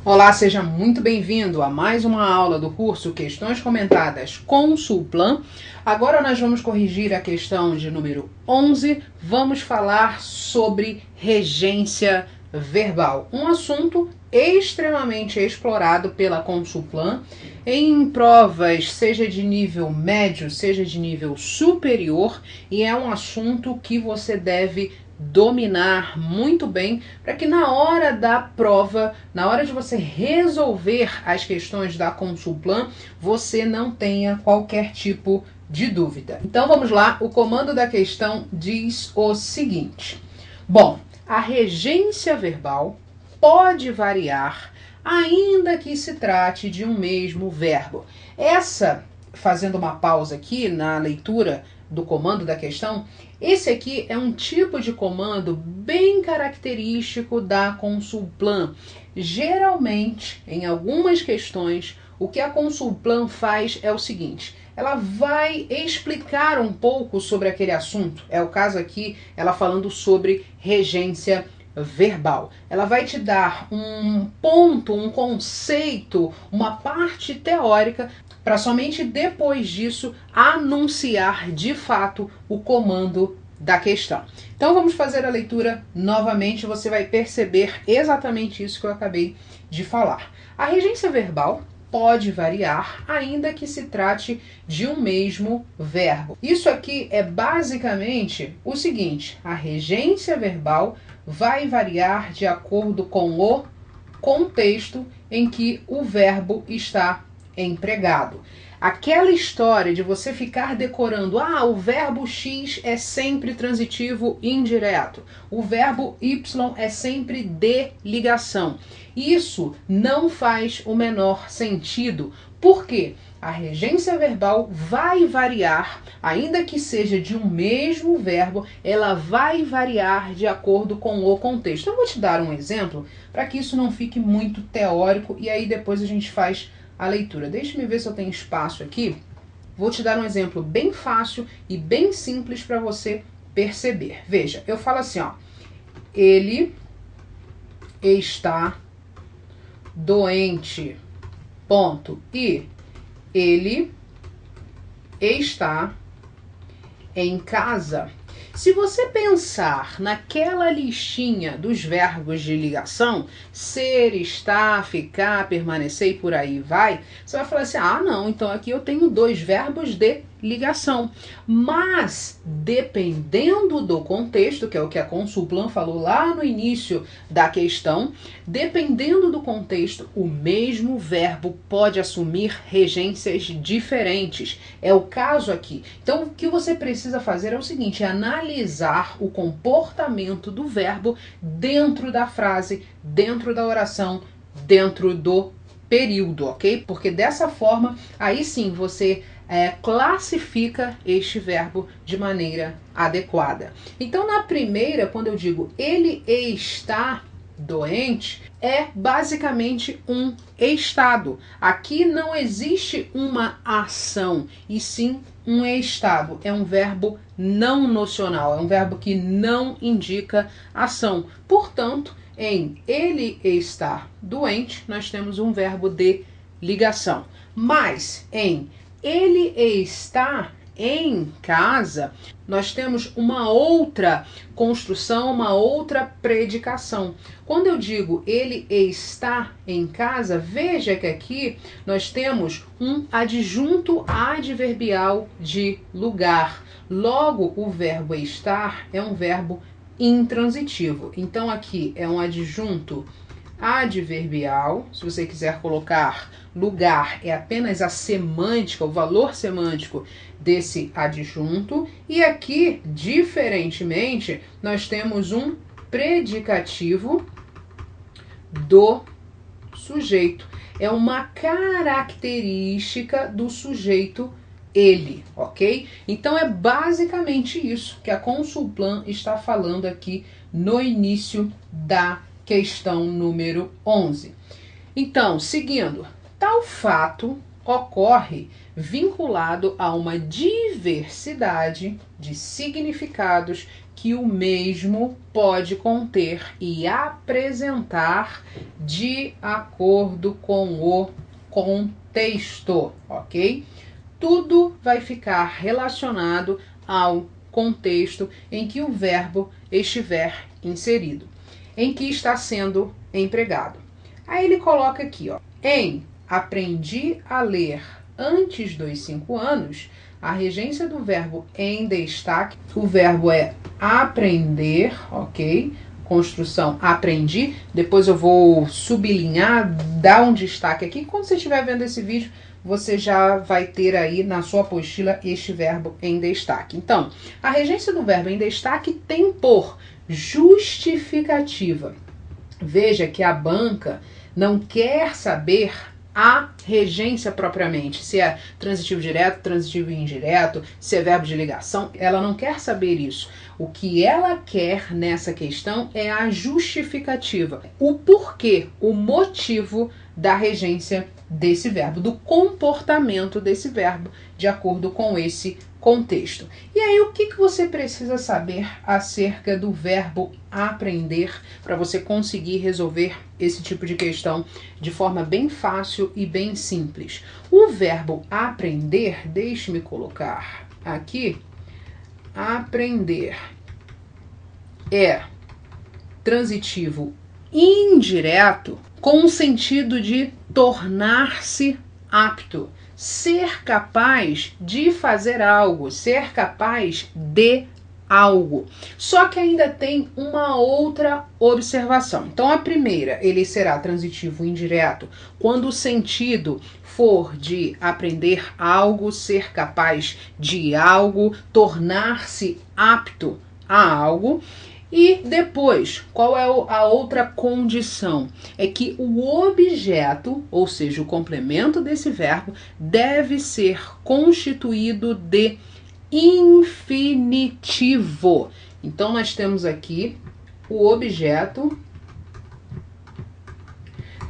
Olá, seja muito bem-vindo a mais uma aula do curso Questões Comentadas com Sulplan. Agora nós vamos corrigir a questão de número 11. Vamos falar sobre regência verbal, um assunto extremamente explorado pela Consulplan em provas, seja de nível médio, seja de nível superior, e é um assunto que você deve dominar muito bem para que na hora da prova, na hora de você resolver as questões da Consulplan, você não tenha qualquer tipo de dúvida. Então vamos lá, o comando da questão diz o seguinte: bom, a regência verbal pode variar ainda que se trate de um mesmo verbo. Fazendo uma pausa aqui na leitura do comando da questão, esse aqui é um tipo de comando bem característico da Consulplan. Geralmente, em algumas questões, o que a Consulplan faz é o seguinte: ela vai explicar um pouco sobre aquele assunto. É o caso aqui, ela falando sobre regência verbal. Ela vai te dar um ponto, um conceito, uma parte teórica, para somente depois disso anunciar de fato o comando da questão. Então vamos fazer a leitura novamente, você vai perceber exatamente isso que eu acabei de falar. A regência verbal pode variar, ainda que se trate de um mesmo verbo. Isso aqui é basicamente o seguinte: a regência verbal vai variar de acordo com o contexto em que o verbo está empregado. Aquela história de você ficar decorando, o verbo X é sempre transitivo indireto, o verbo Y é sempre de ligação. Isso não faz o menor sentido. Por quê? A regência verbal vai variar, ainda que seja de um mesmo verbo, ela vai variar de acordo com o contexto. Eu vou te dar um exemplo para que isso não fique muito teórico e aí depois a gente faz a leitura. Deixa-me ver se eu tenho espaço aqui. Vou te dar um exemplo bem fácil e bem simples para você perceber. Veja, eu falo assim, ele está doente, ponto. E ele está em casa. Se você pensar naquela listinha dos verbos de ligação, ser, estar, ficar, permanecer e por aí vai, você vai falar assim, não, então aqui eu tenho dois verbos de ligação. Mas, dependendo do contexto, que é o que a Consulplan falou lá no início da questão, dependendo do contexto, o mesmo verbo pode assumir regências diferentes. É o caso aqui. Então, o que você precisa fazer é o seguinte: é analisar o comportamento do verbo dentro da frase, dentro da oração, dentro do período, ok? Porque dessa forma, aí sim você classifica este verbo de maneira adequada. Então, na primeira, quando eu digo ele está doente, é basicamente um estado. Aqui não existe uma ação, e sim um estado. É um verbo não nocional, é um verbo que não indica ação. Portanto, em ele estar doente, nós temos um verbo de ligação. Mas em ele está em casa, nós temos uma outra construção, uma outra predicação. Quando eu digo ele está em casa, veja que aqui nós temos um adjunto adverbial de lugar. Logo, o verbo estar é um verbo intransitivo. Então aqui é um adjunto adverbial. Se você quiser colocar lugar, é apenas a semântica, o valor semântico desse adjunto. E aqui, diferentemente, nós temos um predicativo do sujeito. É uma característica do sujeito ele, ok? Então é basicamente isso que a Consulplan está falando aqui no início da questão número 11. Então, seguindo, tal fato ocorre vinculado a uma diversidade de significados que o mesmo pode conter e apresentar de acordo com o contexto, ok? Tudo vai ficar relacionado ao contexto em que o verbo estiver inserido, em que está sendo empregado. Aí ele coloca aqui, ó, em aprendi a ler antes dos 5 anos, a regência do verbo em destaque, o verbo é aprender, ok? Construção aprendi, depois eu vou sublinhar, dar um destaque aqui. Quando você estiver vendo esse vídeo, você já vai ter aí na sua apostila este verbo em destaque. Então, a regência do verbo em destaque tem por justificativa. Veja que a banca não quer saber a regência propriamente, se é transitivo direto, transitivo indireto, se é verbo de ligação, ela não quer saber isso. O que ela quer nessa questão é a justificativa, o porquê, o motivo da regência desse verbo, do comportamento desse verbo, de acordo com esse contexto. E aí, o que você precisa saber acerca do verbo aprender para você conseguir resolver esse tipo de questão de forma bem fácil e bem simples? O verbo aprender, deixe-me colocar aqui, aprender é transitivo indireto com o sentido de tornar-se apto, ser capaz de fazer algo, ser capaz de algo. Só que ainda tem uma outra observação. Então, a primeira, ele será transitivo indireto quando o sentido for de aprender algo, ser capaz de algo, tornar-se apto a algo. E depois, qual é a outra condição? É que o objeto, ou seja, o complemento desse verbo, deve ser constituído de infinitivo. Então, nós temos aqui o objeto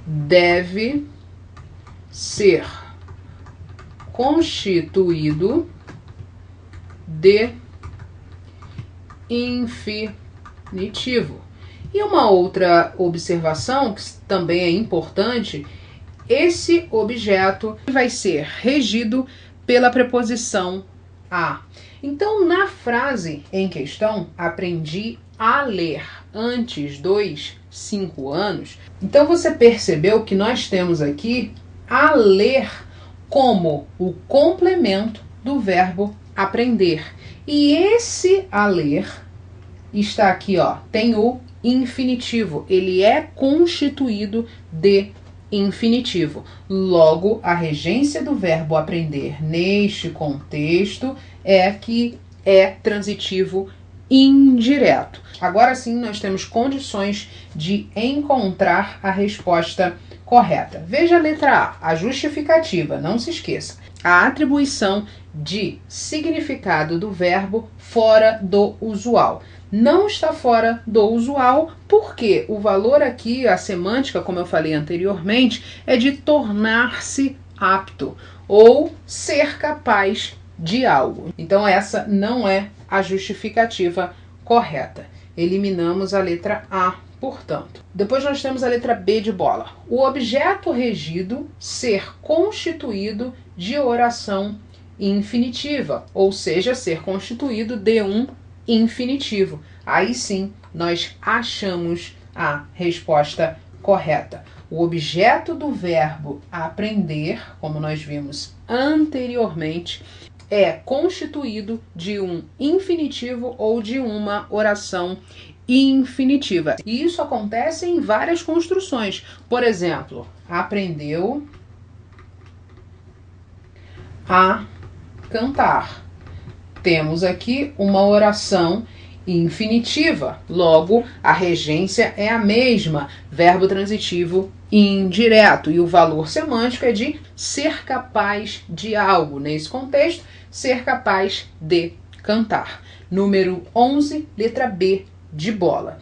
deve ser constituído de infinitivo. E uma outra observação que também é importante, esse objeto vai ser regido pela preposição a. Então, na frase em questão, aprendi a ler antes dos 5 anos, então você percebeu que nós temos aqui a ler como o complemento do verbo aprender. E esse a ler está aqui, ó, tem o infinitivo, ele é constituído de infinitivo. Logo, a regência do verbo aprender neste contexto é que é transitivo indireto. Agora sim, nós temos condições de encontrar a resposta correta. Veja a letra A, a justificativa, não se esqueça. A atribuição de significado do verbo fora do usual. Não está fora do usual, porque o valor aqui, a semântica, como eu falei anteriormente, é de tornar-se apto ou ser capaz de algo. Então essa não é a justificativa correta. Eliminamos a letra A, portanto. Depois nós temos a letra B de bola. O objeto regido ser constituído de oração infinitiva, ou seja, ser constituído de um infinitivo. Aí sim, nós achamos a resposta correta. O objeto do verbo aprender, como nós vimos anteriormente, é constituído de um infinitivo ou de uma oração infinitiva. E isso acontece em várias construções. Por exemplo, aprendeu a cantar. Temos aqui uma oração infinitiva. Logo, a regência é a mesma, verbo transitivo indireto. E o valor semântico é de ser capaz de algo. Nesse contexto, ser capaz de cantar. Número 11, letra B de bola.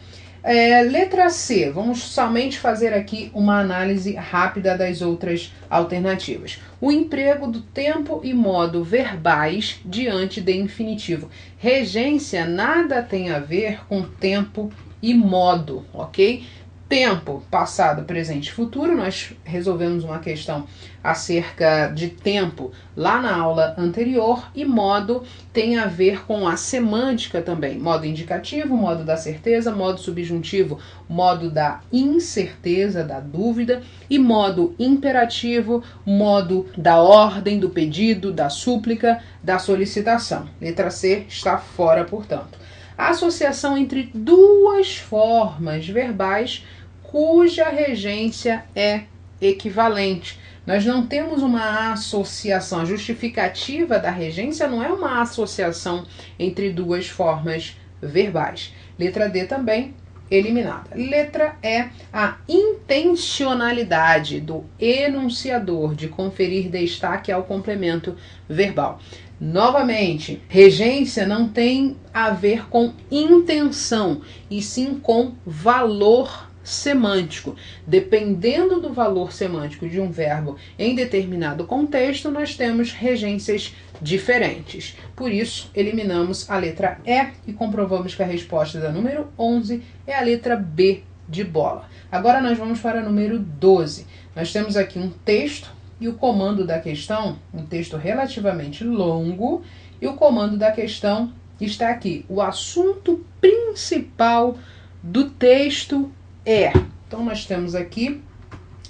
Letra C, vamos somente fazer aqui uma análise rápida das outras alternativas. O emprego do tempo e modo verbais diante de infinitivo. Regência nada tem a ver com tempo e modo, ok? Tempo, passado, presente e futuro. Nós resolvemos uma questão acerca de tempo lá na aula anterior, e modo tem a ver com a semântica também. Modo indicativo, modo da certeza, modo subjuntivo, modo da incerteza, da dúvida, e modo imperativo, modo da ordem, do pedido, da súplica, da solicitação. Letra C está fora, portanto. A associação entre duas formas verbais cuja regência é equivalente. Nós não temos uma associação. A justificativa da regência não é uma associação entre duas formas verbais. Letra D também eliminada. Letra E, a intencionalidade do enunciador de conferir destaque ao complemento verbal. Novamente, regência não tem a ver com intenção, e sim com valor semântico. Dependendo do valor semântico de um verbo em determinado contexto, nós temos regências diferentes. Por isso, eliminamos a letra E e comprovamos que a resposta da número 11 é a letra B de bola. Agora nós vamos para a número 12. Nós temos aqui um texto e o comando da questão, um texto relativamente longo, e o comando da questão está aqui. O assunto principal do texto é. Então nós temos aqui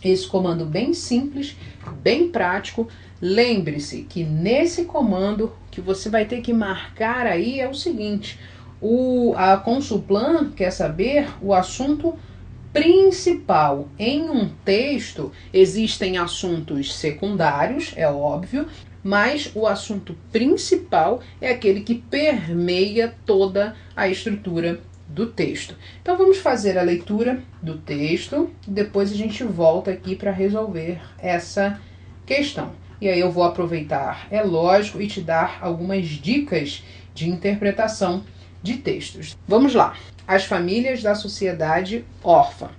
esse comando bem simples, bem prático. Lembre-se que nesse comando que você vai ter que marcar aí é o seguinte: a Consulplan quer saber o assunto principal. Em um texto existem assuntos secundários, é óbvio, mas o assunto principal é aquele que permeia toda a estrutura do texto. Então vamos fazer a leitura do texto, depois a gente volta aqui para resolver essa questão. E aí eu vou aproveitar, é lógico, e te dar algumas dicas de interpretação de textos. Vamos lá. As famílias da sociedade órfã.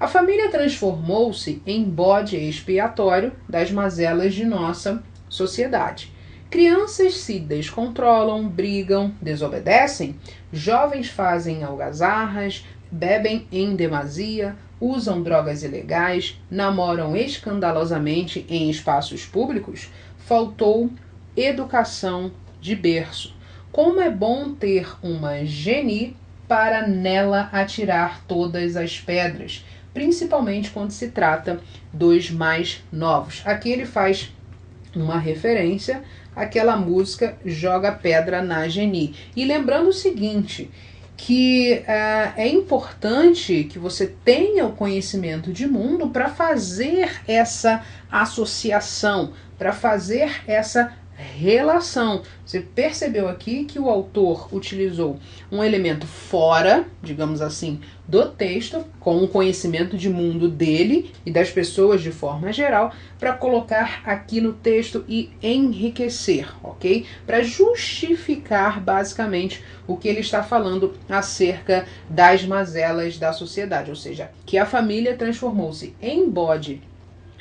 A família transformou-se em bode expiatório das mazelas de nossa sociedade. Crianças se descontrolam, brigam, desobedecem, jovens fazem algazarras, bebem em demasia, usam drogas ilegais, namoram escandalosamente em espaços públicos. Faltou educação de berço. Como é bom ter uma geni para nela atirar todas as pedras, principalmente quando se trata dos mais novos. Aqui ele faz uma referência àquela música Joga Pedra na Geni. E lembrando o seguinte, que é importante que você tenha o conhecimento de mundo para fazer essa associação, para fazer essa relação. Você percebeu aqui que o autor utilizou um elemento fora, digamos assim, do texto, com o conhecimento de mundo dele e das pessoas de forma geral, para colocar aqui no texto e enriquecer, ok? Para justificar basicamente o que ele está falando acerca das mazelas da sociedade, ou seja, que a família transformou-se em bode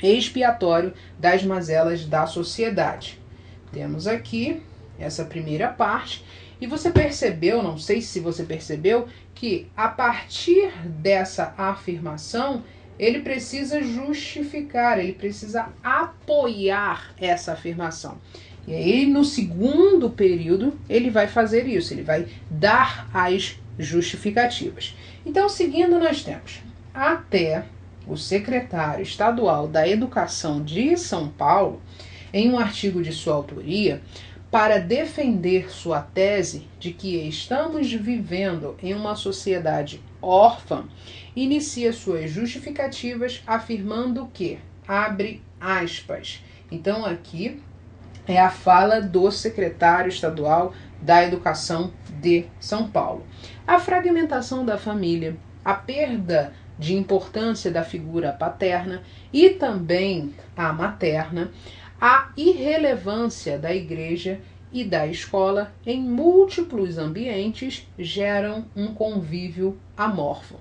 expiatório das mazelas da sociedade. Temos aqui essa primeira parte, e você percebeu, não sei se você percebeu, que a partir dessa afirmação, ele precisa justificar, ele precisa apoiar essa afirmação. E aí, no segundo período, ele vai fazer isso, ele vai dar as justificativas. Então, seguindo, nós temos: até o secretário estadual da Educação de São Paulo, em um artigo de sua autoria, para defender sua tese de que estamos vivendo em uma sociedade órfã, inicia suas justificativas afirmando que, abre aspas, então aqui é a fala do secretário estadual da Educação de São Paulo. A fragmentação da família, a perda de importância da figura paterna e também a materna, a irrelevância da igreja e da escola em múltiplos ambientes geram um convívio amorfo.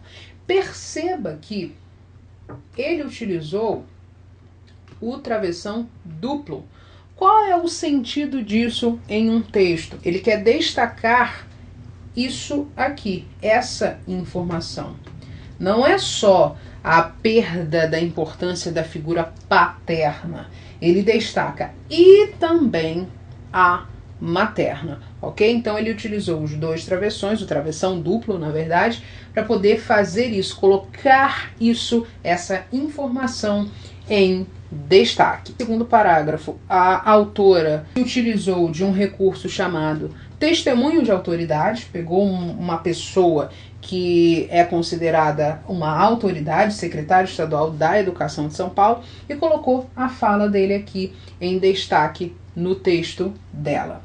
Perceba que ele utilizou o travessão duplo. Qual é o sentido disso em um texto? Ele quer destacar isso aqui, essa informação. Não é só a perda da importância da figura paterna, ele destaca e também a materna, ok? Então ele utilizou os dois travessões, o travessão duplo, na verdade, para poder fazer isso, colocar isso, essa informação em destaque. Segundo parágrafo, a autora utilizou de um recurso chamado testemunho de autoridade, pegou uma pessoa que é considerada uma autoridade, secretário estadual da Educação de São Paulo, e colocou a fala dele aqui em destaque no texto dela.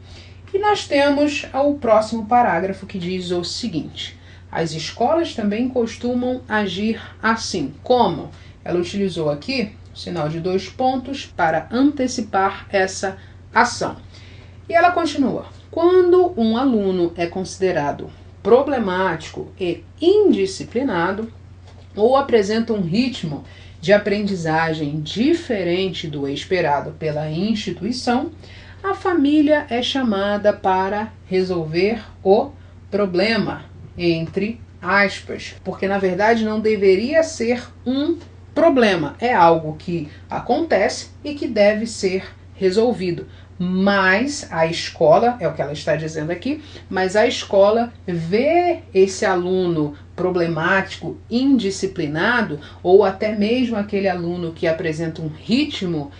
E nós temos o próximo parágrafo que diz o seguinte: as escolas também costumam agir assim. Como? Ela utilizou aqui o sinal de 2 pontos para antecipar essa ação. E ela continua: quando um aluno é considerado problemático e indisciplinado, ou apresenta um ritmo de aprendizagem diferente do esperado pela instituição, a família é chamada para resolver o problema, entre aspas, porque na verdade não deveria ser um problema, é algo que acontece e que deve ser resolvido. Mas a escola, é o que ela está dizendo aqui, mas a escola vê esse aluno problemático, indisciplinado, ou até mesmo aquele aluno que apresenta um ritmo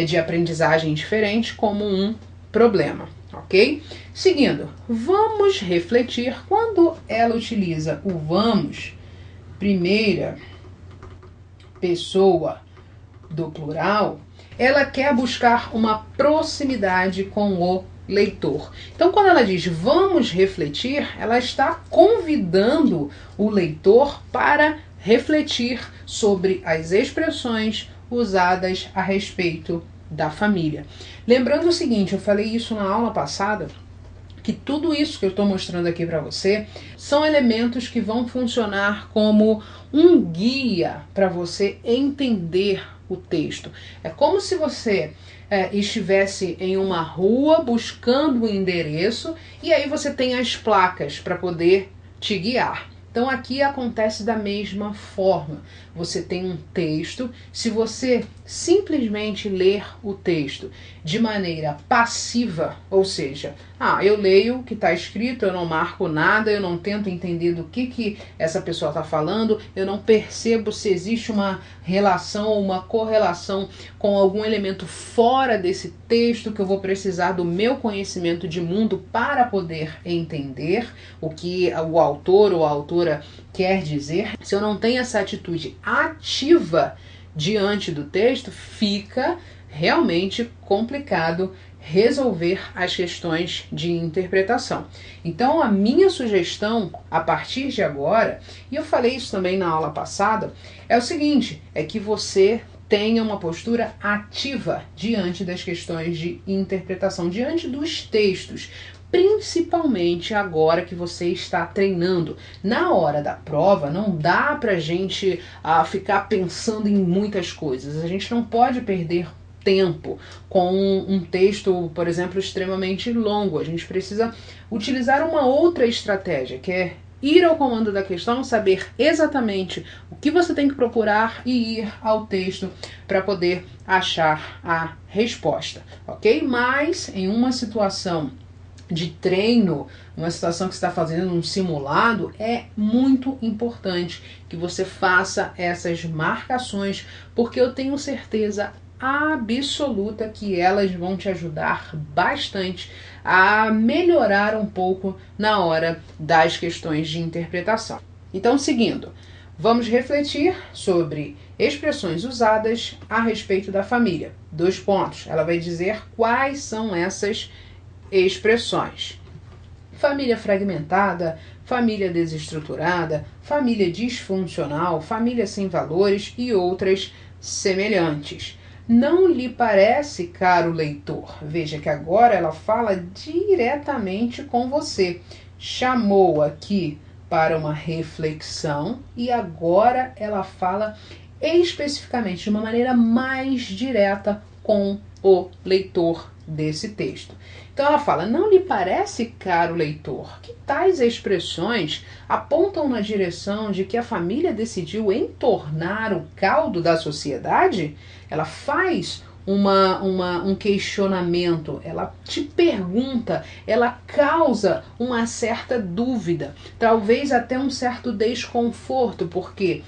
de aprendizagem diferente como um problema, ok? Seguindo, vamos refletir. Quando ela utiliza o vamos, primeira pessoa do plural, ela quer buscar uma proximidade com o leitor. Então, quando ela diz vamos refletir, ela está convidando o leitor para refletir sobre as expressões usadas a respeito da família. Lembrando o seguinte, eu falei isso na aula passada, que tudo isso que eu estou mostrando aqui para você são elementos que vão funcionar como um guia para você entender o texto. É como se você estivesse em uma rua buscando o endereço e aí você tem as placas para poder te guiar. Então aqui acontece da mesma forma. Você tem um texto, se você simplesmente ler o texto de maneira passiva, ou seja, eu leio o que está escrito, eu não marco nada, eu não tento entender do que essa pessoa está falando, eu não percebo se existe uma relação ou uma correlação com algum elemento fora desse texto que eu vou precisar do meu conhecimento de mundo para poder entender o que o autor ou a autora quer dizer. Se eu não tenho essa atitude ativa diante do texto, fica realmente complicado resolver as questões de interpretação. Então, a minha sugestão a partir de agora, e eu falei isso também na aula passada, é o seguinte, é que você tenha uma postura ativa diante das questões de interpretação, diante dos textos, principalmente agora que você está treinando. Na hora da prova, não dá pra gente ficar pensando em muitas coisas. A gente não pode perder tempo com um texto, por exemplo, extremamente longo. A gente precisa utilizar uma outra estratégia, que é ir ao comando da questão, saber exatamente o que você tem que procurar e ir ao texto para poder achar a resposta, ok? Mas em uma situação de treino, uma situação que você está fazendo um simulado, é muito importante que você faça essas marcações, porque eu tenho certeza absoluta que elas vão te ajudar bastante a melhorar um pouco na hora das questões de interpretação. Então, seguindo, vamos refletir sobre expressões usadas a respeito da família. 2 pontos. Ela vai dizer quais são essas expressões: família fragmentada, família desestruturada, família disfuncional, família sem valores e outras semelhantes. Não lhe parece, caro leitor? Veja que agora ela fala diretamente com você. Chamou aqui para uma reflexão e agora ela fala especificamente de uma maneira mais direta com o leitor desse texto. Então ela fala: não lhe parece, caro leitor, que tais expressões apontam na direção de que a família decidiu entornar o caldo da sociedade? Ela faz um questionamento, ela te pergunta, ela causa uma certa dúvida, talvez até um certo desconforto, porque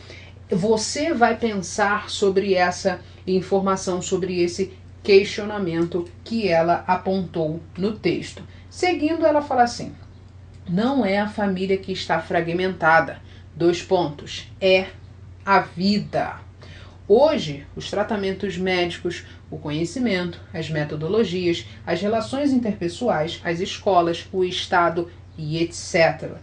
você vai pensar sobre essa informação, sobre esse questionamento que ela apontou no texto. Seguindo, ela fala assim: não é a família que está fragmentada. É a vida. Hoje, os tratamentos médicos, o conhecimento, as metodologias, as relações interpessoais, as escolas, o Estado e etc.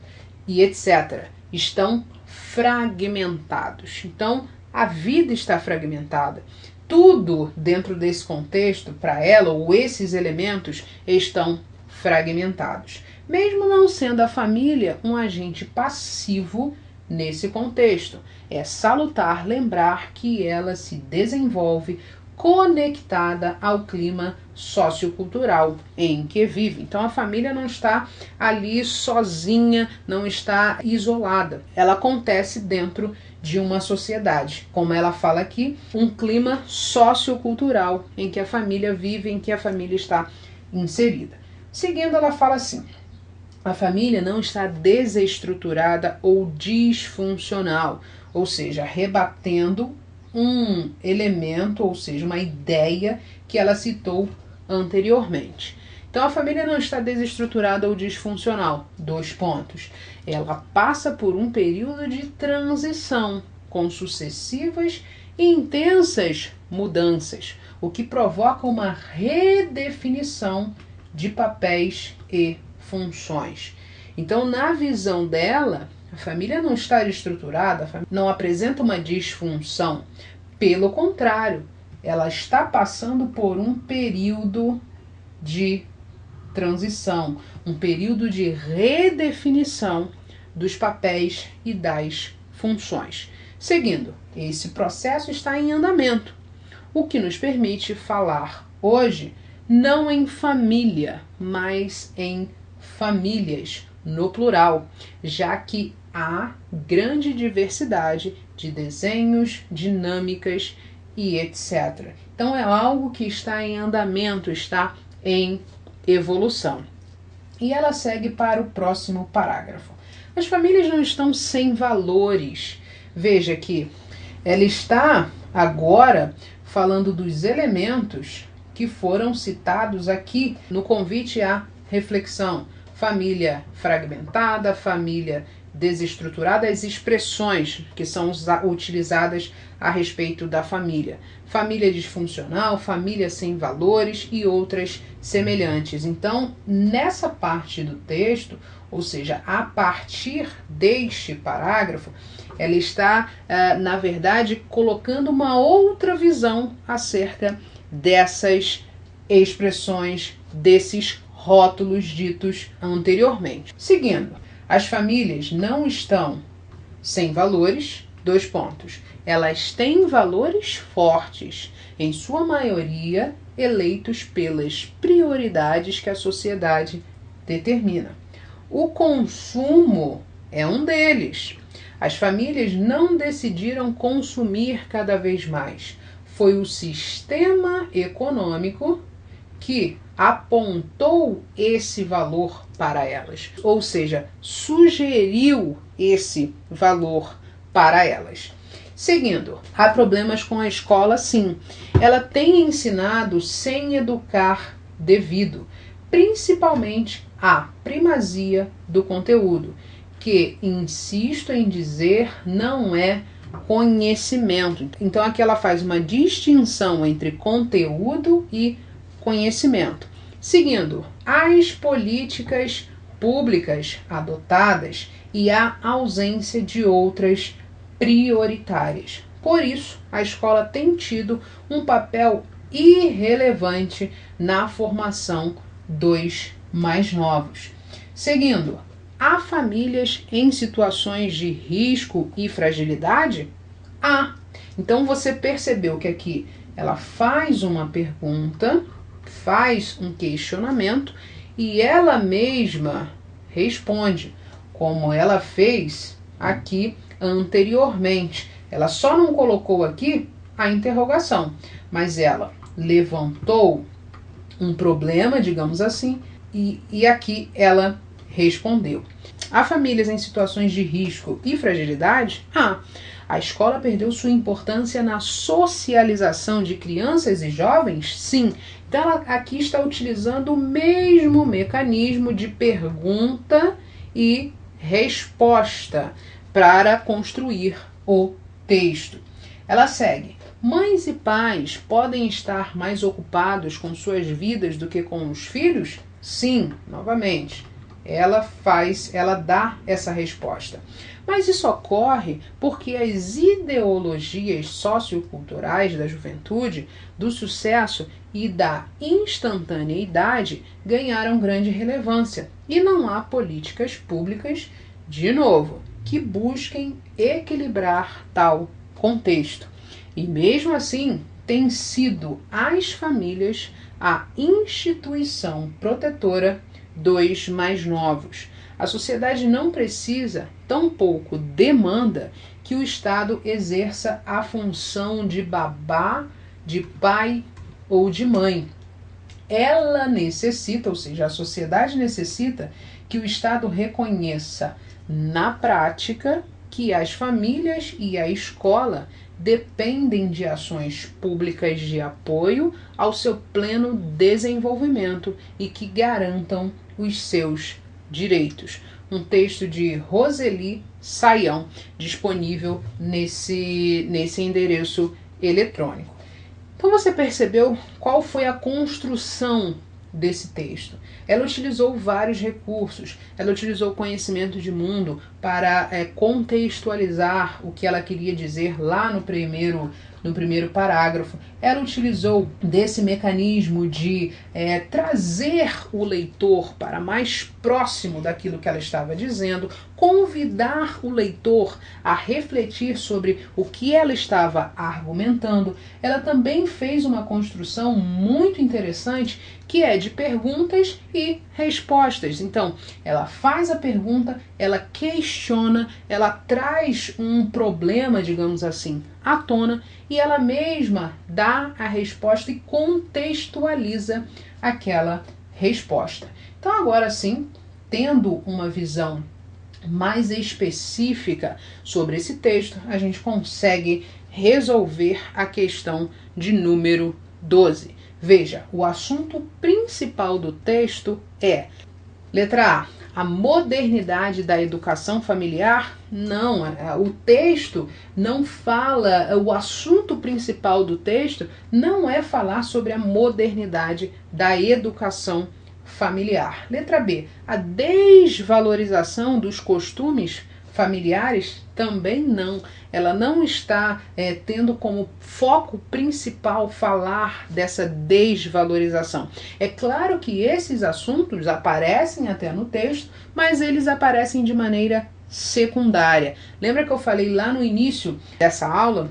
estão fragmentados. Então, a vida está fragmentada. Tudo dentro desse contexto, para ela, ou esses elementos, estão fragmentados. Mesmo não sendo a família um agente passivo nesse contexto, é salutar lembrar que ela se desenvolve conectada ao clima sociocultural em que vive. Então a família não está ali sozinha, não está isolada. Ela acontece dentro de uma sociedade, como ela fala aqui, um clima sociocultural em que a família vive, em que a família está inserida. Seguindo, ela fala assim: a família não está desestruturada ou disfuncional, ou seja, rebatendo um elemento, ou seja, uma ideia que ela citou anteriormente. Então a família não está desestruturada ou disfuncional. Ela passa por um período de transição, com sucessivas e intensas mudanças, o que provoca uma redefinição de papéis e funções. Então, na visão dela, a família não está estruturada, não apresenta uma disfunção. Pelo contrário, ela está passando por um período de transição, um período de redefinição dos papéis e das funções. Seguindo, esse processo está em andamento, o que nos permite falar hoje não em família, mas em famílias, no plural, já que há grande diversidade de desenhos, dinâmicas e etc. Então é algo que está em andamento, está em evolução. E ela segue para o próximo parágrafo. As famílias não estão sem valores. Veja que ela está agora falando dos elementos que foram citados aqui no convite à reflexão. Família fragmentada, família desestruturada, as expressões que são utilizadas a respeito da família. Família disfuncional, família sem valores e outras semelhantes. Então, nessa parte do texto, ou seja, a partir deste parágrafo, ela está, na verdade, colocando uma outra visão acerca dessas expressões, desses rótulos ditos anteriormente. Seguindo, as famílias não estão sem valores, elas têm valores fortes, em sua maioria eleitos pelas prioridades que a sociedade determina. O consumo é um deles. As famílias não decidiram consumir cada vez mais. Foi o sistema econômico que apontou esse valor para elas, ou seja, sugeriu esse valor para elas. Seguindo, há problemas com a escola, sim. Ela tem ensinado sem educar devido, principalmente a primazia do conteúdo, que, insisto em dizer, não é conhecimento. Então aqui ela faz uma distinção entre conteúdo e conhecimento. Seguindo, as políticas públicas adotadas e a ausência de outras prioritárias. Por isso, a escola tem tido um papel irrelevante na formação dos mais novos. Seguindo, há famílias em situações de risco e fragilidade? Há. Então você percebeu que aqui ela faz uma pergunta, faz um questionamento e ela mesma responde, como ela fez aqui anteriormente. Ela só não colocou aqui a interrogação, mas ela levantou um problema, digamos assim, e aqui ela respondeu. Há famílias em situações de risco e fragilidade? A escola perdeu sua importância na socialização de crianças e jovens? Sim. Então ela aqui está utilizando o mesmo mecanismo de pergunta e resposta para construir o texto. Ela segue. Mães e pais podem estar mais ocupados com suas vidas do que com os filhos? Sim, novamente. Ela dá essa resposta. Mas isso ocorre porque as ideologias socioculturais da juventude, do sucesso e da instantaneidade ganharam grande relevância. E não há políticas públicas, de novo, que busquem equilibrar tal contexto. E mesmo assim, tem sido as famílias a instituição protetora dos mais novos. A sociedade não precisa, tampouco demanda, que o Estado exerça a função de babá, de pai ou de mãe. Ela necessita, ou seja, a sociedade necessita que o Estado reconheça na prática que as famílias e a escola dependem de ações públicas de apoio ao seu pleno desenvolvimento e que garantam os seus direitos. Um texto de Roseli Saião, disponível nesse endereço eletrônico. Então você percebeu qual foi a construção desse texto? Ela utilizou vários recursos, ela utilizou conhecimento de mundo para contextualizar o que ela queria dizer lá no primeiro parágrafo. Ela utilizou desse mecanismo de trazer o leitor para mais próximo daquilo que ela estava dizendo, convidar o leitor a refletir sobre o que ela estava argumentando. Ela também fez uma construção muito interessante, que é de perguntas e respostas. Então, ela faz a pergunta, ela questiona, ela traz um problema, digamos assim, à tona, e ela mesma dá a resposta e contextualiza aquela resposta. Então, agora sim, tendo uma visão mais específica sobre esse texto, a gente consegue resolver a questão de número 12. Veja, o assunto principal do texto é: letra A modernidade da educação familiar? Não, o texto não fala, o assunto principal do texto não é falar sobre a modernidade da educação familiar. Letra B, a desvalorização dos costumes familiares? Também não. Ela não está tendo como foco principal falar dessa desvalorização. É claro que esses assuntos aparecem até no texto, mas eles aparecem de maneira secundária. Lembra que eu falei lá no início dessa aula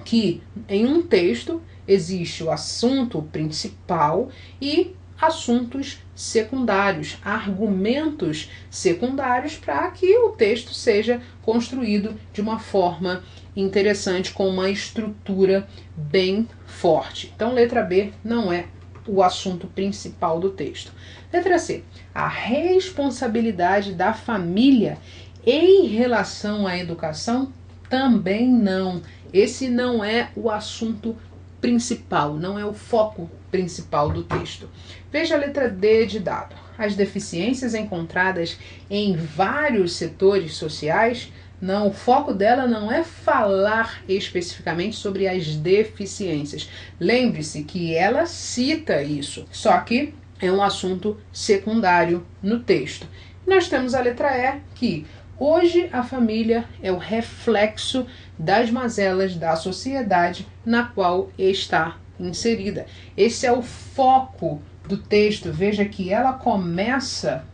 que em um texto existe o assunto principal e assuntos secundários, argumentos secundários para que o texto seja construído de uma forma interessante, com uma estrutura bem forte. Então, letra B não é o assunto principal do texto. Letra C, a responsabilidade da família em relação à educação? Também não. Esse não é o assunto principal, não é o foco principal do texto. Veja a letra D de dado. As deficiências encontradas em vários setores sociais? Não, o foco dela não é falar especificamente sobre as deficiências. Lembre-se que ela cita isso, só que é um assunto secundário no texto. Nós temos a letra E, que Hoje a família é o reflexo das mazelas da sociedade na qual está inserida. Esse é o foco do texto. Veja que ela começa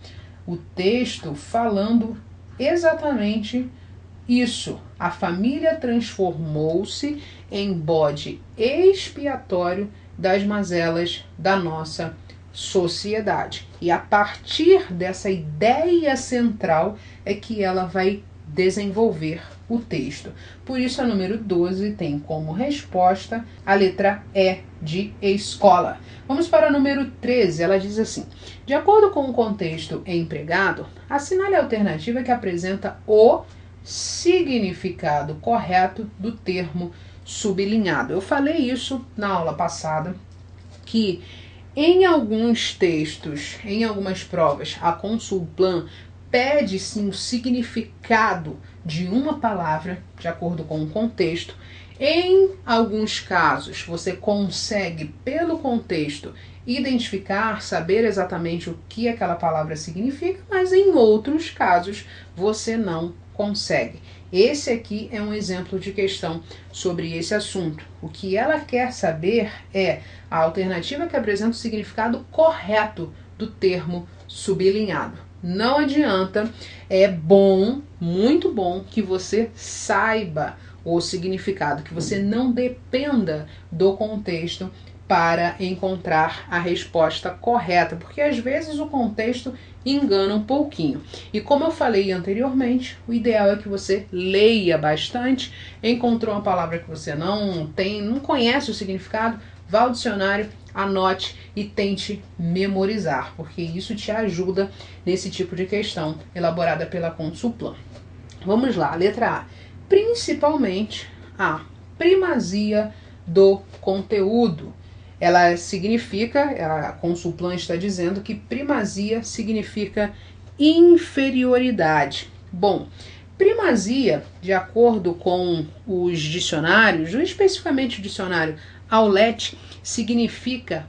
o texto falando exatamente isso. A família transformou-se em bode expiatório das mazelas da nossa sociedade. E a partir dessa ideia central é que ela vai desenvolver o texto. Por isso a número 12 tem como resposta a letra E de escola. Vamos para a número 13, ela diz assim: de acordo com o contexto empregado, assinale a alternativa que apresenta o significado correto do termo sublinhado. Eu falei isso na aula passada, que em alguns textos, em algumas provas, a Consulplan pede sim o significado de uma palavra, de acordo com o contexto. Em alguns casos, você consegue, pelo contexto, identificar, saber exatamente o que aquela palavra significa, mas em outros casos, você não consegue. Esse aqui é um exemplo de questão sobre esse assunto. O que ela quer saber é a alternativa que apresenta o significado correto do termo sublinhado. Não adianta, é bom, muito bom, que você saiba o significado, que você não dependa do contexto para encontrar a resposta correta, porque às vezes o contexto engana um pouquinho. E como eu falei anteriormente, o ideal é que você leia bastante. Encontrou uma palavra que você não conhece o significado, vá ao dicionário, anote e tente memorizar, porque isso te ajuda nesse tipo de questão elaborada pela Consulplan. Vamos lá, letra A. Principalmente a primazia do conteúdo. Ela significa, a Consulplan está dizendo que primazia significa inferioridade. Bom, primazia, de acordo com os dicionários, especificamente o dicionário Aulete, significa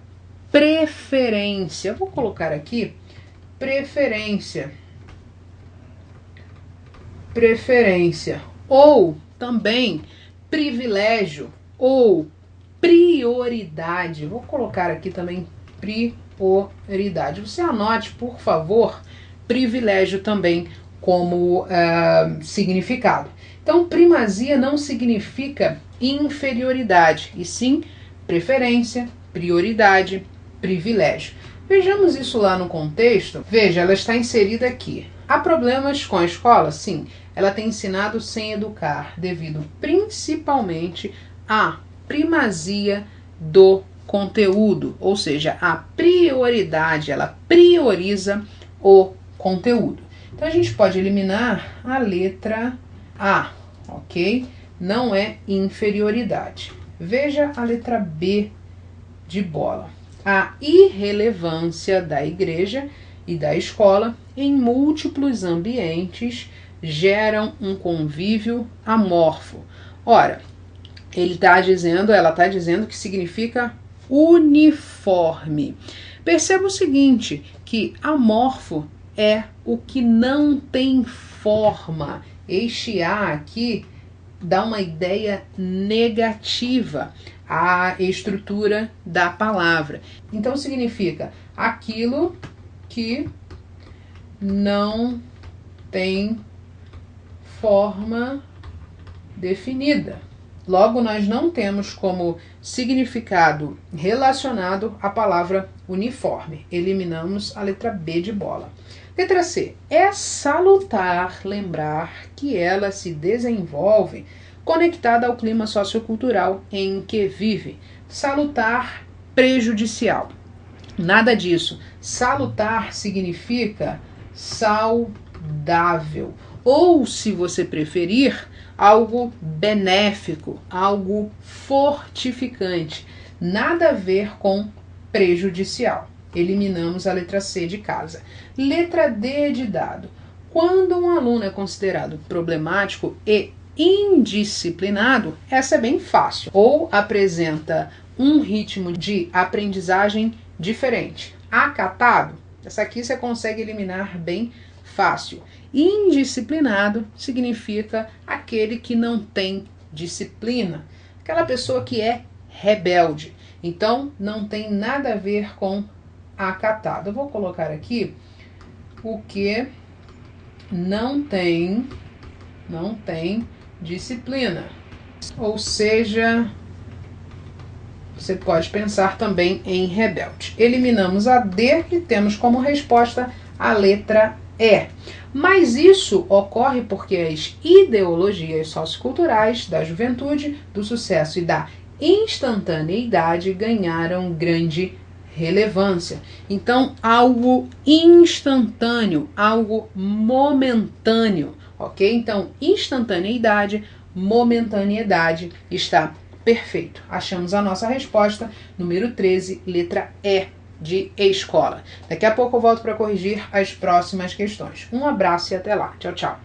preferência. Eu vou colocar aqui preferência. Preferência. Ou também privilégio ou prioridade. Vou colocar aqui também prioridade. Você anote, por favor, privilégio também como significado. Então, primazia não significa inferioridade, e sim preferência, prioridade, privilégio. Vejamos isso lá no contexto. Veja, ela está inserida aqui. Há problemas com a escola? Sim. Ela tem ensinado sem educar, devido principalmente à primazia do conteúdo, ou seja, a prioridade, ela prioriza o conteúdo. Então a gente pode eliminar a letra A, ok? Não é inferioridade. Veja a letra B de bola. A irrelevância da igreja e da escola em múltiplos ambientes geram um convívio amorfo. Ora, ela está dizendo que significa uniforme. Perceba o seguinte, que amorfo é o que não tem forma. Este A aqui dá uma ideia negativa à estrutura da palavra. Então significa aquilo que não tem forma definida. Logo, nós não temos como significado relacionado a palavra uniforme. Eliminamos a letra B de bola. Letra C. É salutar lembrar que ela se desenvolve conectada ao clima sociocultural em que vive. Salutar, prejudicial. Nada disso. Salutar significa saudável. Ou, se você preferir, algo benéfico, algo fortificante. Nada a ver com prejudicial. Eliminamos a letra C de casa. Letra D de dado. Quando um aluno é considerado problemático e indisciplinado, essa é bem fácil. Ou apresenta um ritmo de aprendizagem diferente. Acatado, essa aqui você consegue eliminar bem fácil. Indisciplinado significa aquele que não tem disciplina, aquela pessoa que é rebelde. Então, não tem nada a ver com acatado. Eu vou colocar aqui o que não tem disciplina. Ou seja, você pode pensar também em rebelde. Eliminamos a D e temos como resposta a letra E. Mas isso ocorre porque as ideologias socioculturais da juventude, do sucesso e da instantaneidade ganharam grande relevância. Então, algo instantâneo, algo momentâneo, ok? Então, instantaneidade, momentaneidade está perfeito. Achamos a nossa resposta, número 13, letra E de escola. Daqui a pouco eu volto para corrigir as próximas questões. Um abraço e até lá. Tchau, tchau.